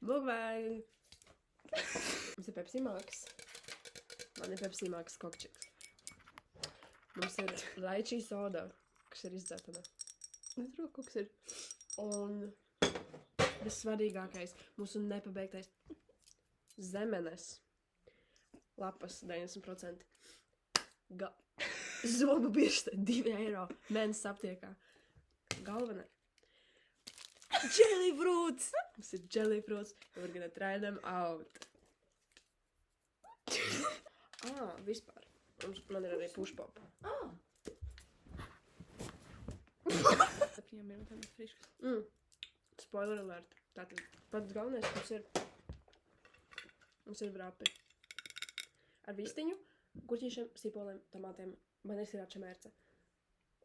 Mukbang! Mums ir Pepsi Max. Man ir Pepsi Max kokčiks. Mums ir laičī soda, kas ir izdzētana. Nezinu, koks ir. Un vissvarīgākais, mūsu nepabeigtais zemenes. Lapas 90%. Zobu birsta 2 eiro. Mēnesis aptiekā. Galvenais. Jelly fruits! Mums ir jelly fruits. We're gonna try them out. Vispār. Man ir arī push-pop. 7 minūtēm ir friškas. Spoiler alert. Tātad pats galvenais mums ir vrapi. Ar vistiņu, gurķīšiem, sīpoliem, tomātiem, man ir sirāča mērce.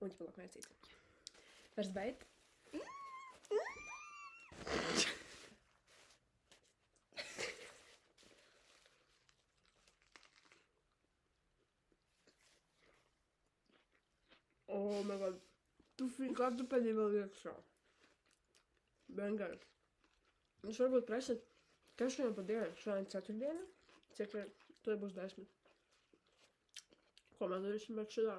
Un ķipalāk mērcīti. First bite. Oh my god. Tu kartupeļi vēl iekšā. Bengars. Jūs varbūt prasat, kas šodien pa dienu? Šodien 4. Cik tur būs 10. Ko mēs darīsim pēc šitā?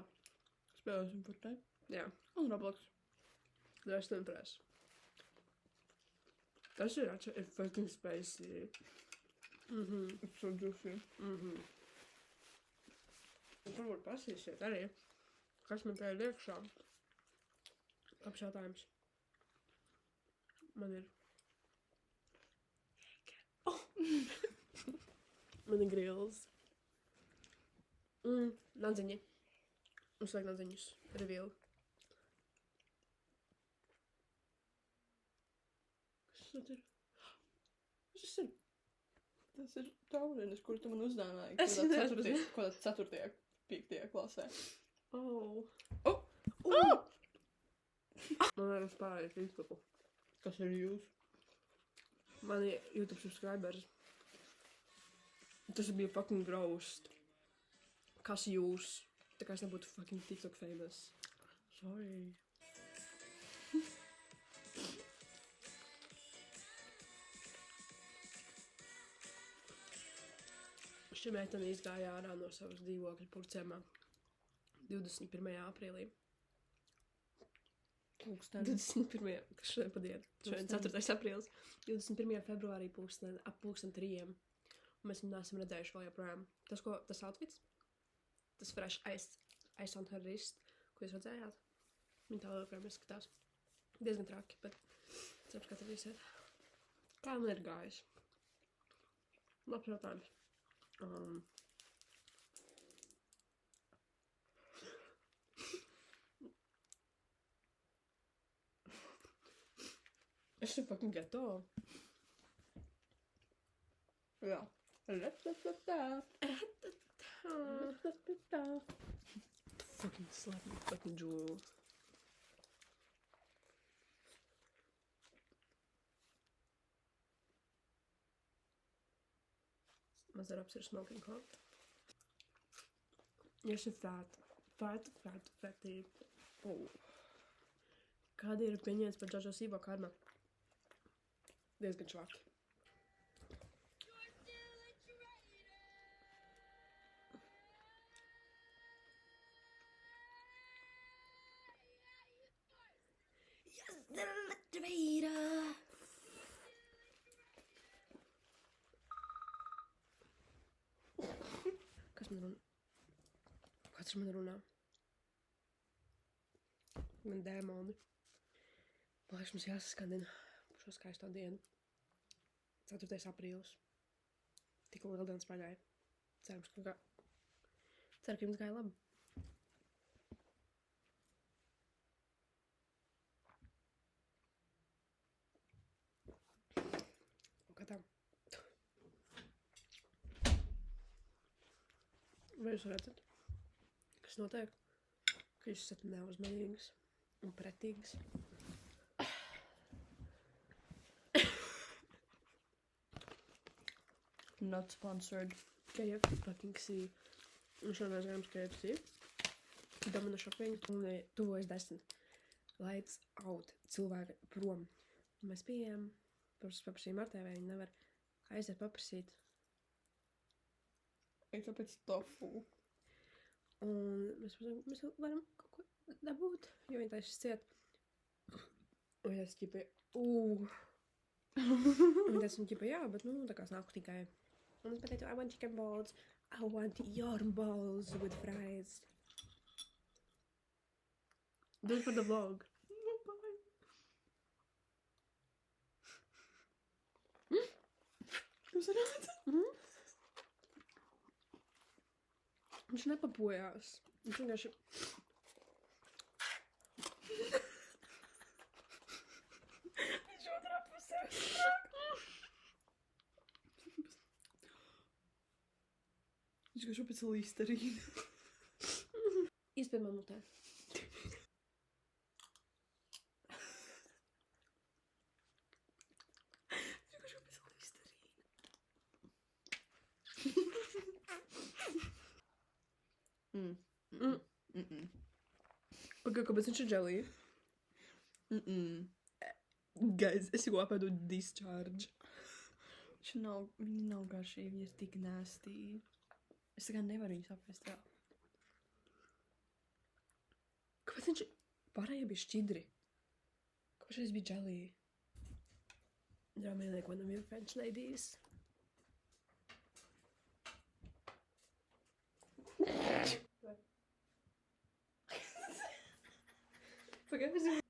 Spēlēsim Fortnite. Jā. Un Roblox. 10 press. Tas ir fucking spicy. It's so juicy. Jūs varbūt prasīsiet arī, kas man te ir iekšā. Apšautājums. Man ir... Man ir grills. Nadziņi. Mums vajag nadziņus. Reveal. Kas tas ir? Kas tas ir? Tas ir taurinis, kur tu man uzdāvināji. Es nezinu. Kādā 4. 5. klasē. Man ir uzpārējais Facebooku. Kas ir jūs? Mani YouTube subscribers. Tas bija fucking roast. Kas jūs? Tā kā es nebūtu fucking TikTok famous. Sorry. Šī meitene izgāja ārā no savas dzīvokļa purcēmā 21. aprīlī. Pulksteni. 21. kas šodien pa dienu? Šodien 4. aprīlis. 21. februārī ap 3. Un mēs viņu neesam redzējuši vēl joprojām. Tas outfits? Tas fresh ice on her wrist, ko jūs redzējāt? Viņa tā joprojām izskatās. Diezgan traki, bet ceru, ka atradīsiet. Kā man ir gājis? Labs jautājums. Es esmu fucking ghetto. Jā. Fucking slap me, fucking jewel. My setups are smoking hot. Yes, you're fatty. Oh. Kādi ir opinions par Džožo Sīvo karma? Diezgan švaki. Yes, the elevator! Kāds man runā? Man dēmoni. Liekas, mums jāsaskandina par šo skaisto dienu. 4. aprīlis. Tikko lieldienas pagāja. Ceru, ka jums gāja labi. Un kā tā? Vai jūs redzat, kas notiek? Ka jūs esat neuzmanīgas un pretīgas. Not sponsored. KFC fucking see. Un šodien mēs gājām uz KFC. Domino shopping. Un tuvojas 10. Lights out. Cilvēki prom. Mēs bijām paprasīju Martai, vai viņa nevar aiziet paprasīt. Ir tāpēc tofu. Un mēs varam kaut ko dabūt, jo viņa taisīs ciet. Un es ķipa, un es ķipa, jā, bet, nu, tā kā es nāku tikai. Un es pateicu, I want chicken balls. I want your balls with fries. Do it for the vlog. Nu, bye. Jūs redzat? Viņš nepapojās. Viņš vienkārši... Viņš otrā pusē. Viņš kā šopēc līsterīna. Izpēc man mutē. Viņš kā šopēc līsterīna. Pagā, kāpēc viņš ir dželī? Guys, es jau apēdu discharge. Viņi nav garšīgi, viņi ir tik nasty. Es tā kā nevaru viņus apēst vēl. Kāpēc viņš pārējie bija šķidri? Kāpēc šeit bija dželī? Drama like one of your French ladies. Pagā, es jau